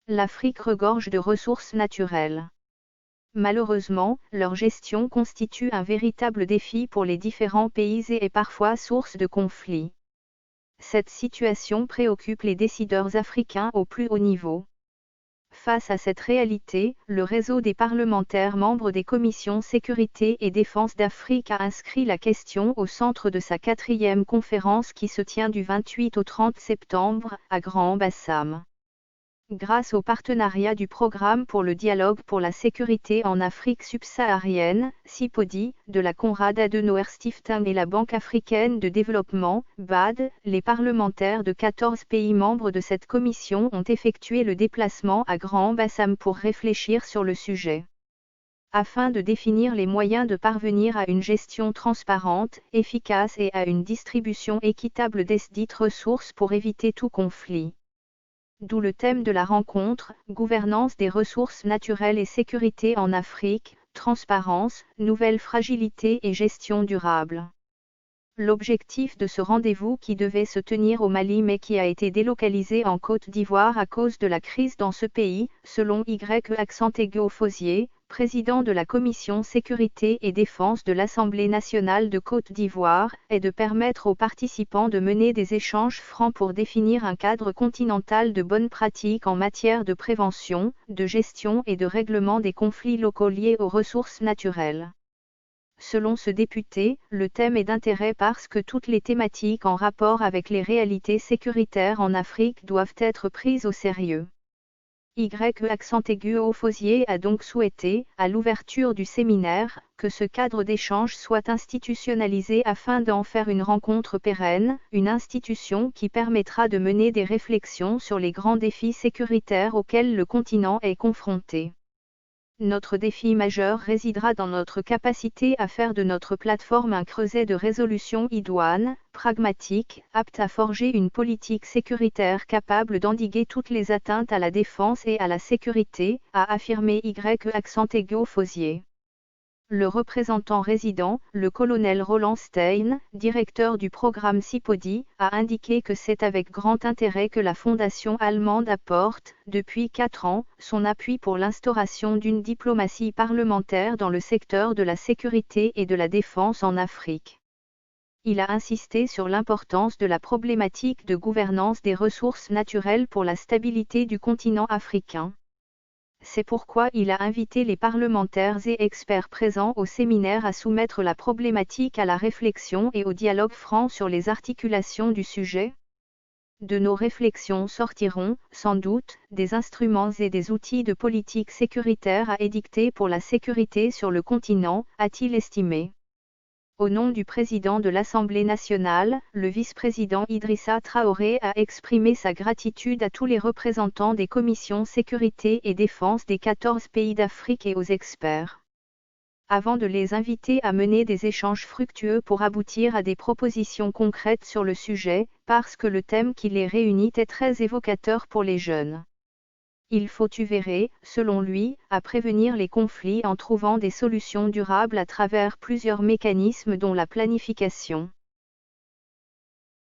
L'Afrique regorge de ressources naturelles. Malheureusement, leur gestion constitue un véritable défi pour les différents pays et est parfois source de conflits. Cette situation préoccupe les décideurs africains au plus haut niveau. Face à cette réalité, le réseau des parlementaires membres des commissions Sécurité et Défense d'Afrique a inscrit la question au centre de sa 4e conférence qui se tient du 28 au 30 septembre, à Grand-Bassam. Grâce au partenariat du Programme pour le dialogue pour la sécurité en Afrique subsaharienne, CIPODI, de la Konrad Adenauer Stiftung et la Banque africaine de développement, BAD, les parlementaires de 14 pays membres de cette commission ont effectué le déplacement à Grand-Bassam pour réfléchir sur le sujet. Afin de définir les moyens de parvenir à une gestion transparente, efficace et à une distribution équitable des dites ressources pour éviter tout conflit. D'où le thème de la rencontre, gouvernance des ressources naturelles et sécurité en Afrique, transparence, nouvelles fragilités et gestion durable. L'objectif de ce rendez-vous qui devait se tenir au Mali mais qui a été délocalisé en Côte d'Ivoire à cause de la crise dans ce pays, selon Y. Fauzier, président de la Commission Sécurité et Défense de l'Assemblée nationale de Côte d'Ivoire, est de permettre aux participants de mener des échanges francs pour définir un cadre continental de bonnes pratiques en matière de prévention, de gestion et de règlement des conflits locaux liés aux ressources naturelles. Selon ce député, le thème est d'intérêt parce que toutes les thématiques en rapport avec les réalités sécuritaires en Afrique doivent être prises au sérieux. Fauzier a donc souhaité, à l'ouverture du séminaire, que ce cadre d'échange soit institutionnalisé afin d'en faire une rencontre pérenne, une institution qui permettra de mener des réflexions sur les grands défis sécuritaires auxquels le continent est confronté. Notre défi majeur résidera dans notre capacité à faire de notre plateforme un creuset de résolution idoine, pragmatique, apte à forger une politique sécuritaire capable d'endiguer toutes les atteintes à la défense et à la sécurité, a affirmé Y. Fauzier. Le représentant résident, le colonel Roland Stein, directeur du programme CIPODI, a indiqué que c'est avec grand intérêt que la fondation allemande apporte, depuis 4 ans, son appui pour l'instauration d'une diplomatie parlementaire dans le secteur de la sécurité et de la défense en Afrique. Il a insisté sur l'importance de la problématique de gouvernance des ressources naturelles pour la stabilité du continent africain. C'est pourquoi il a invité les parlementaires et experts présents au séminaire à soumettre la problématique à la réflexion et au dialogue franc sur les articulations du sujet. De nos réflexions sortiront, sans doute, des instruments et des outils de politique sécuritaire à édicter pour la sécurité sur le continent, a-t-il estimé. Au nom du président de l'Assemblée nationale, le vice-président Idrissa Traoré a exprimé sa gratitude à tous les représentants des commissions sécurité et défense des 14 pays d'Afrique et aux experts. Avant de les inviter à mener des échanges fructueux pour aboutir à des propositions concrètes sur le sujet, parce que le thème qui les réunit est très évocateur pour les jeunes. Il faut œuvrer, selon lui, à prévenir les conflits en trouvant des solutions durables à travers plusieurs mécanismes dont la planification.